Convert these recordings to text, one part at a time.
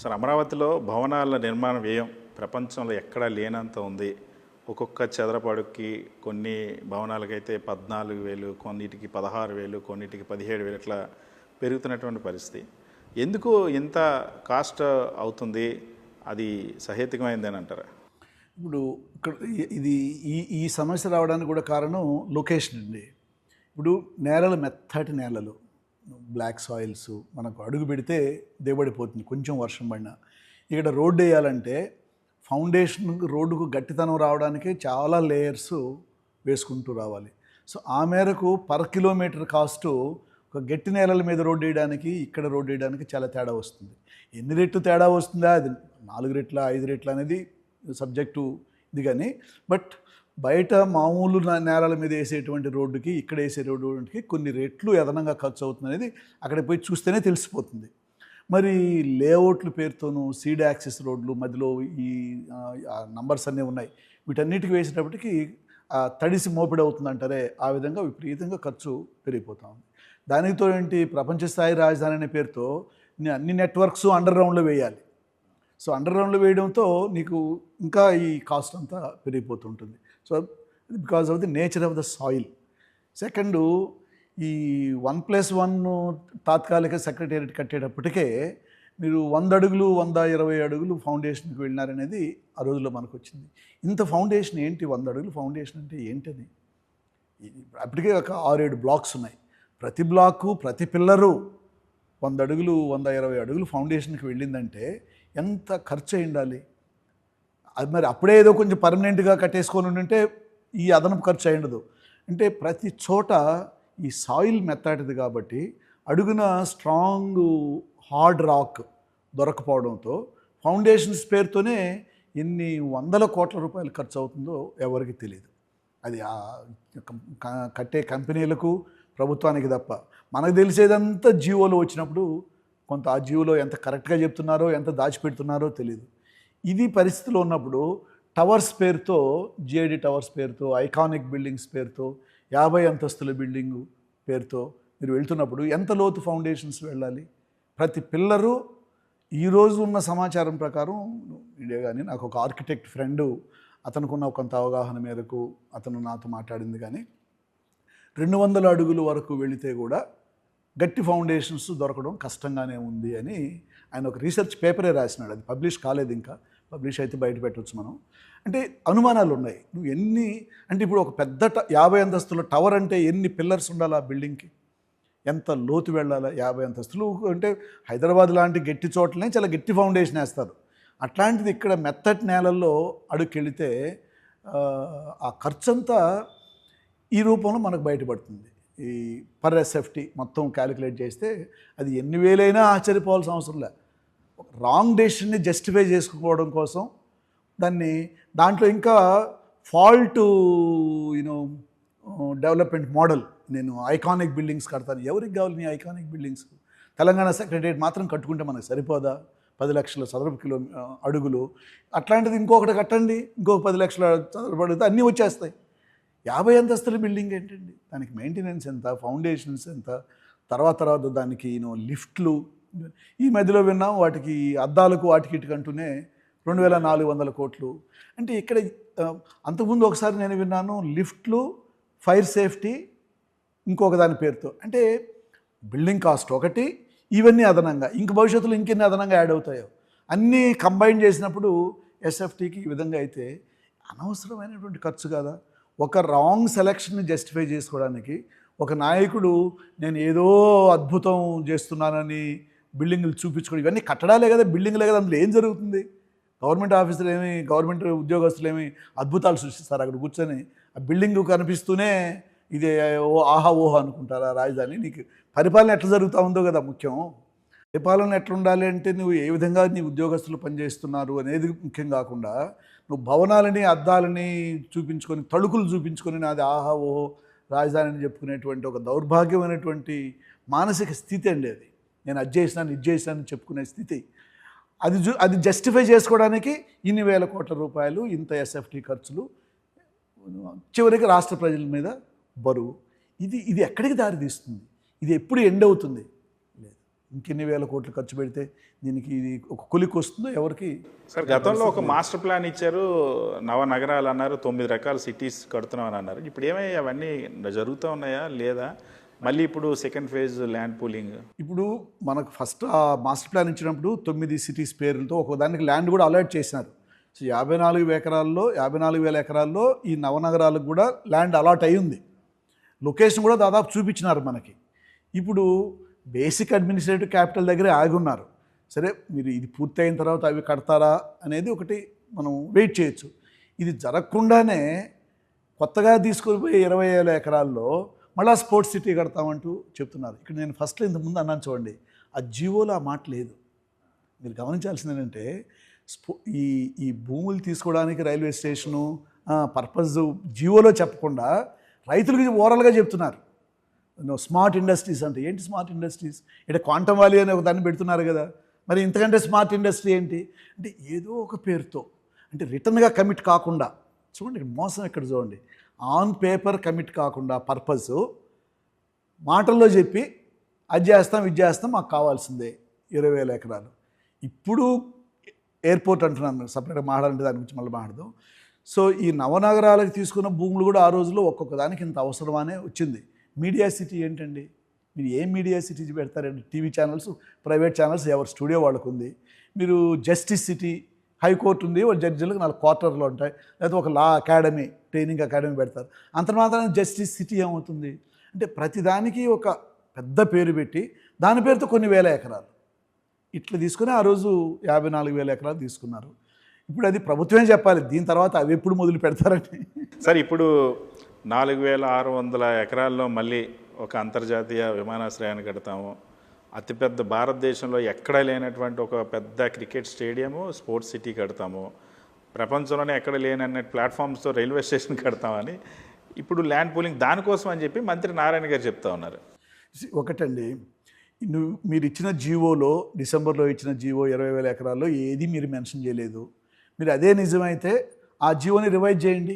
Sir, అమరావతిలో భవనాల నిర్మాణ వ్యయం ప్రపంచంలో ఎక్కడా లేనంత ఉంది. ఒక్కొక్క చదరపు అడుగుకి కొన్ని భవనాలకైతే 14,000, కొన్నిటికి 16,000, కొన్నిటికి 17,000 ఇట్లా పెరుగుతున్నటువంటి పరిస్థితి. ఎందుకు ఇంత కాస్ట్ అవుతుంది? అది సహేతుకమైందని అంటారా? ఇప్పుడు ఇక్కడ ఇది ఈ ఈ సమస్య రావడానికి కూడా కారణం లొకేషన్ అండి. ఇప్పుడు నేలలు మెత్తటి నేలలు, బ్లాక్ సాయిల్స్, మనకు అడుగు పెడితే దిగబడిపోతుంది కొంచెం వర్షం పడినా. ఇక్కడ రోడ్డు వేయాలంటే ఫౌండేషన్ రోడ్డుకు గట్టితనం రావడానికి చాలా లేయర్స్ వేసుకుంటూ రావాలి. సో ఆ మేరకు పర్ కిలోమీటర్ కాస్ట్ ఒక గట్టి నేలల మీద రోడ్డు వేయడానికి ఇక్కడ రోడ్డు వేయడానికి చాలా తేడా వస్తుంది. ఎన్ని రెట్లు తేడా వస్తుందా, అది 4 రెట్ల 5 రెట్ల అనేది సబ్జెక్టు ఇది. కానీ బట్ బయట మామూలు నేలల మీద వేసేటువంటి రోడ్డుకి ఇక్కడ వేసే రోడ్డుకి కొన్ని రెట్లు అదనంగా ఖర్చు అవుతుంది అనేది అక్కడికి పోయి చూస్తేనే తెలిసిపోతుంది. మరి లేఅవుట్ల పేరుతోనూ సీడ్ యాక్సెస్ రోడ్లు మధ్యలో ఈ నంబర్స్ అన్నీ ఉన్నాయి. వీటన్నిటికి వేసేటప్పటికి తడిసి మోపిడి అవుతుందంటారే, ఆ విధంగా విపరీతంగా ఖర్చు పెరిగిపోతూ ఉంది. దానితో ఏంటి, ప్రపంచ స్థాయి రాజధాని అనే పేరుతో అన్ని నెట్వర్క్స్ అండర్ గ్రౌండ్లో వేయాలి. సో అండర్ గ్రౌండ్లో వేయడంతో నీకు ఇంకా ఈ కాస్ట్ అంతా పెరిగిపోతుంటుంది. So because of the nature of the soil. Second, ఈ 1+1 తాత్కాలిక సెక్రటేరియట్ కట్టేటప్పటికే మీరు 100 అడుగులు 120 అడుగులు ఫౌండేషన్కి వెళ్ళినారనేది ఆ రోజుల్లో మనకు వచ్చింది. ఇంత ఫౌండేషన్ ఏంటి, 100 అడుగులు ఫౌండేషన్ అంటే ఏంటని? అప్పటికే ఒక 6-7 బ్లాక్స్ ఉన్నాయి. ప్రతి బ్లాకు ప్రతి పిల్లరు 100 అడుగులు 120 అడుగులు ఫౌండేషన్కి వెళ్ళిందంటే ఎంత ఖర్చు అయి ఉండాలి? అది మరి అప్పుడే ఏదో కొంచెం పర్మనెంట్గా కట్టేసుకొని ఉంటే ఈ అదనపు ఖర్చు అయి ఉండదు. అంటే ప్రతి చోట ఈ సాయిల్ మెత్తటిది కాబట్టి అడుగున స్ట్రాంగ్ హార్డ్ రాక్ దొరకపోవడంతో ఫౌండేషన్స్ పేరుతోనే ఎన్ని వందల కోట్ల రూపాయలు ఖర్చు అవుతుందో ఎవరికి తెలియదు. అది కట్టే కంపెనీలకు ప్రభుత్వానికి తప్ప మనకు తెలిసేదంతా జియోలో వచ్చినప్పుడు కొంత ఆ జియోలో ఎంత కరెక్ట్గా చెప్తున్నారో ఎంత దాచిపెడుతున్నారో తెలియదు. ఇది పరిస్థితిలో ఉన్నప్పుడు టవర్స్ పేరుతో, జిఐడి టవర్స్ పేరుతో, ఐకానిక్ బిల్డింగ్స్ పేరుతో, 50 అంతస్తుల బిల్డింగు పేరుతో మీరు వెళ్తున్నప్పుడు ఎంత లోతు ఫౌండేషన్స్ వెళ్ళాలి? ప్రతి పిల్లరు ఈరోజు ఉన్న సమాచారం ప్రకారం ఇదే. కానీ నాకు ఒక ఆర్కిటెక్ట్ ఫ్రెండు, అతనుకున్న కొంత అవగాహన మేరకు అతను నాతో మాట్లాడింది. కానీ 200 అడుగుల వరకు వెళితే కూడా గట్టి ఫౌండేషన్స్ దొరకడం కష్టంగానే ఉంది అని ఆయన ఒక రీసెర్చ్ పేపరే రాసినాడు. అది పబ్లిష్ కాలేదు, ఇంకా పబ్లిష్ అయితే బయట పెట్టవచ్చు మనం. అంటే అనుమానాలు ఉన్నాయి. నువ్వు ఎన్ని అంటే ఇప్పుడు ఒక పెద్ద 50 అంతస్తుల టవర్ అంటే ఎన్ని పిల్లర్స్ ఉండాలి ఆ బిల్డింగ్కి? ఎంత లోతు వెళ్ళాలా? 50 అంతస్తులు అంటే హైదరాబాద్ లాంటి గట్టి చోట్లనే చాలా గట్టి ఫౌండేషన్ వేస్తారు. అట్లాంటిది ఇక్కడ మెత్తటి నేలల్లో అడుగుకెళితే ఆ ఖర్చంతా ఈ రూపంలో మనకు బయటపడుతుంది. ఈ పర్ ఎస్ఎఫ్టీ మొత్తం క్యాలిక్యులేట్ చేస్తే అది ఎన్ని వేలైనా ఆశ్చర్యపోవాల్సిన అవసరం లే. రాంగ్ డెసిషన్ని జస్టిఫై చేసుకోవడం కోసం దాంట్లో ఇంకా ఫాల్ట్ డెవలప్మెంట్ మోడల్, నేను ఐకానిక్ బిల్డింగ్స్ కడతాను. ఎవరికి కావాలి నీ ఐకానిక్ బిల్డింగ్స్? తెలంగాణ సెక్రటేరియట్ మాత్రం కట్టుకుంటే మనకు సరిపోదా? 10 లక్షల చదరపు అడుగులు. అట్లాంటిది ఇంకొకటి కట్టండి, ఇంకొక 10 లక్షల చదరపు అడుగుతా అన్నీ వచ్చేస్తాయి. 50 అంతస్తుల బిల్డింగ్ ఏంటండి? దానికి మెయింటెనెన్స్ ఎంత, ఫౌండేషన్స్ ఎంత, తర్వాత దానికి లిఫ్ట్లు. ఈ మధ్యలో విన్నాం వాటికి అద్దాలకు వాటికి ఇటుకంటూనే 2,400 కోట్లు. అంటే ఇక్కడ అంతకుముందు ఒకసారి నేను విన్నాను, లిఫ్ట్లు, ఫైర్ సేఫ్టీ ఇంకొక దాని పేరుతో. అంటే బిల్డింగ్ కాస్ట్ ఒకటి, ఇవన్నీ అదనంగా ఇంక భవిష్యత్తులో ఇంకెన్ని అదనంగా యాడ్ అవుతాయో అన్నీ కంబైన్ చేసినప్పుడు ఎస్ఎఫ్టీకి ఈ విధంగా అయితే అనవసరమైనటువంటి ఖర్చు కదా. ఒక రాంగ్ సెలక్షన్ని జస్టిఫై చేసుకోవడానికి ఒక నాయకుడు నేను ఏదో అద్భుతం చేస్తున్నానని బిల్డింగ్లు చూపించుకోవడం, ఇవన్నీ కట్టడాలే కదా, బిల్డింగ్లే కదా, అందులో ఏం జరుగుతుంది? గవర్నమెంట్ ఆఫీసులు ఏమి, గవర్నమెంట్ ఉద్యోగస్తులు ఏమి అద్భుతాలు సృష్టిస్తారు అక్కడ కూర్చొని? ఆ బిల్డింగ్ కనిపిస్తూనే ఇదే ఆహా ఓహో అనుకుంటారా రాజధాని? నీకు పరిపాలన ఎట్లా జరుగుతూ ఉందో కదా ముఖ్యం. పరిపాలన ఎట్లా ఉండాలి అంటే నువ్వు ఏ విధంగా నీ ఉద్యోగస్తులు పనిచేస్తున్నారు అనేది ముఖ్యం కాకుండా నువ్వు భవనాలని అద్దాలని చూపించుకొని, తళుకులు చూపించుకొని నాది ఆహా ఓహో రాజధాని అని చెప్పుకునేటువంటి ఒక దౌర్భాగ్యమైనటువంటి మానసిక స్థితి అండి అది. నేను అది చేసినాను ఇది చేసినాను చెప్పుకునే స్థితి. అది జస్టిఫై చేసుకోవడానికి ఇన్ని వేల కోట్ల రూపాయలు, ఇంత ఎస్ఎఫ్టీ ఖర్చులు, చివరికి రాష్ట్ర ప్రజల మీద బరువు. ఇది ఎక్కడికి దారి తీస్తుంది? ఇది ఎప్పుడు ఎండ్ అవుతుంది? లేదు. ఇంకెన్ని వేల కోట్లు ఖర్చు పెడితే దీనికి ఇది ఒక కొలికి వస్తుందో ఎవరికి. సార్ గతంలో ఒక మాస్టర్ ప్లాన్ ఇచ్చారు, నగరాలు అన్నారు, 9 రకాల సిటీస్ కడుతున్నామని అన్నారు. ఇప్పుడు ఏమయ్యా అవన్నీ జరుగుతూ ఉన్నాయా లేదా? మళ్ళీ ఇప్పుడు సెకండ్ ఫేజ్ ల్యాండ్ పూలింగ్. ఇప్పుడు మనకు ఫస్ట్ ఆ మాస్టర్ ప్లాన్ ఇచ్చినప్పుడు 9 సిటీస్ పేర్లతో ఒకదానికి ల్యాండ్ కూడా అలాట్ చేసినారు. సో 54,000 ఎకరాల్లో ఈ నవనగరాలకు కూడా ల్యాండ్ అలాట్ అయి ఉంది. లొకేషన్ కూడా దాదాపు చూపించినారు మనకి. ఇప్పుడు బేసిక్ అడ్మినిస్ట్రేటివ్ క్యాపిటల్ దగ్గరే ఆగి ఉన్నారు. సరే, మీరు ఇది పూర్తయిన తర్వాత అవి కడతారా అనేది ఒకటి మనం వెయిట్ చేయొచ్చు. ఇది జరగకుండానే కొత్తగా తీసుకొని పోయి 20,000 ఎకరాల్లో మళ్ళీ స్పోర్ట్స్ సిటీ కడతామంటూ చెప్తున్నారు. ఇక్కడ నేను ఫస్ట్లో ఇంతకుముందు అన్నాను చూడండి, ఆ జీవోలో ఆ మాట లేదు. మీరు గమనించాల్సింది ఏంటంటే ఈ భూములు తీసుకోవడానికి రైల్వే స్టేషను పర్పస్ జీవోలో చెప్పకుండా రైతులకి ఓరల్గా చెప్తున్నారు. స్మార్ట్ ఇండస్ట్రీస్ అంటే ఏంటి? స్మార్ట్ ఇండస్ట్రీస్ ఇక్కడ క్వాంటమ్ వ్యాలీ అనే ఒక దాన్ని పెడుతున్నారు కదా. మరి ఇంతకంటే స్మార్ట్ ఇండస్ట్రీ ఏంటి అంటే ఏదో ఒక పేరుతో, అంటే రిటర్న్గా కమిట్ కాకుండా, చూడండి ఇక్కడ మోసం ఎక్కడ చూడండి, ఆన్ పేపర్ కమిట్ కాకుండా పర్పస్ మాటల్లో చెప్పి అది చేస్తాం ఇది చేస్తాం మాకు కావాల్సిందే 20,000 ఎకరాలు. ఇప్పుడు ఎయిర్పోర్ట్ అంటున్నాను, సపరేట్గా మాట్లాడాలంటే దాని గురించి మళ్ళీ మాట్లాడదాం. సో ఈ నవనగరాలకు తీసుకున్న భూములు కూడా ఆ రోజుల్లో ఒక్కొక్క దానికి ఇంత అవసరమానే వచ్చింది. మీడియా సిటీ ఏంటండి? మీరు ఏం మీడియా సిటీ పెడతారండి? టీవీ ఛానల్స్, ప్రైవేట్ ఛానల్స్, ఎవరి స్టూడియో వాళ్ళకు ఉంది. మీరు జస్టిస్ సిటీ, హైకోర్టు ఉంది, వాళ్ళ జడ్జిలకు 4 క్వార్టర్లు ఉంటాయి, లేకపోతే ఒక లా అకాడమీ, ట్రైనింగ్ అకాడమీ పెడతారు. అంత మాత్రం జస్టిస్ సిటీ ఏమవుతుంది అంటే ప్రతిదానికి ఒక పెద్ద పేరు పెట్టి దాని పేరుతో కొన్ని వేల ఎకరాలు ఇట్లా తీసుకుని ఆ రోజు 54,000 ఎకరాలు తీసుకున్నారు. ఇప్పుడు అది ప్రభుత్వమే చెప్పాలి దీని తర్వాత అవి ఎప్పుడు మొదలు పెడతారని. సార్ ఇప్పుడు 4,600 ఎకరాల్లో మళ్ళీ ఒక అంతర్జాతీయ విమానాశ్రయాన్ని కడతాము. అతిపెద్ద భారతదేశంలో ఎక్కడా లేనటువంటి ఒక పెద్ద క్రికెట్ స్టేడియము, స్పోర్ట్స్ సిటీ కడతాము. ప్రపంచంలోనే ఎక్కడ లేనన్న ప్లాట్ఫామ్స్తో రైల్వే స్టేషన్ కడతామని ఇప్పుడు ల్యాండ్ పూలింగ్ దానికోసం అని చెప్పి మంత్రి నారాయణ గారు చెప్తా ఉన్నారు. ఒకటండి, మీరు ఇచ్చిన జీవోలో, డిసెంబర్లో ఇచ్చిన జీవో 20,000 ఎకరాల్లో ఏది మీరు మెన్షన్ చేయలేదు. మీరు అదే నిజమైతే ఆ జీవోని రివైజ్ చేయండి.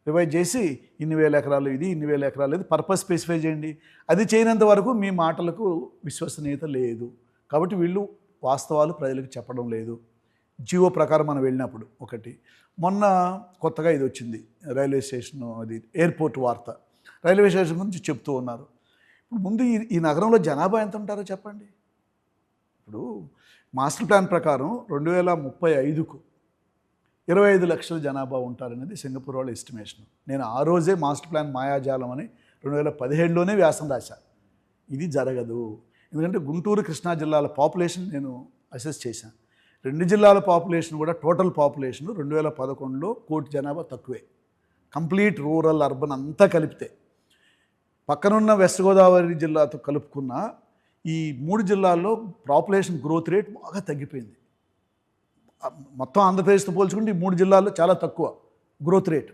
రివైజ్ చేసి ఇన్ని వేల ఎకరాలు ఇది, ఇన్ని వేల ఎకరాలు ఇది పర్పస్ స్పెసిఫై చేయండి. అది చేయనంత వరకు మీ మాటలకు విశ్వసనీయత లేదు. కాబట్టి వీళ్ళు వాస్తవాలు ప్రజలకు చెప్పడం లేదు. జీవో ప్రకారం మనం వెళ్ళినప్పుడు ఒకటి. మొన్న కొత్తగా ఇది వచ్చింది, రైల్వే స్టేషన్, అది ఎయిర్పోర్ట్ వార్త. రైల్వే స్టేషన్ గురించి చెప్తూ ఉన్నారు. ఇప్పుడు ముందు ఈ నగరంలో జనాభా ఎంత ఉంటారో చెప్పండి. ఇప్పుడు మాస్టర్ ప్లాన్ ప్రకారం 2035కు 25 లక్షల జనాభా ఉంటారనేది సింగపూర్ వాళ్ళ ఎస్టిమేషన్. నేను ఆ రోజే మాస్టర్ ప్లాన్ మాయాజాలం అని 2017లోనే వ్యాసం రాశాను. ఇది జరగదు. ఎందుకంటే గుంటూరు, కృష్ణా జిల్లాల పాపులేషన్ నేను అసెస్ చేశాను. 2 జిల్లాల పాపులేషన్ కూడా టోటల్ పాపులేషన్ 2011లో 1 కోటి జనాభా తక్కువే. కంప్లీట్ రూరల్, అర్బన్ అంతా కలిపితే. పక్కనున్న వెస్ట్ గోదావరి జిల్లాతో కలుపుకున్న ఈ 3 జిల్లాల్లో పాపులేషన్ గ్రోత్ రేట్ బాగా తగ్గిపోయింది. మొత్తం ఆంధ్రప్రదేశ్తో పోల్చుకుంటే ఈ 3 జిల్లాల్లో చాలా తక్కువ గ్రోత్ రేట్.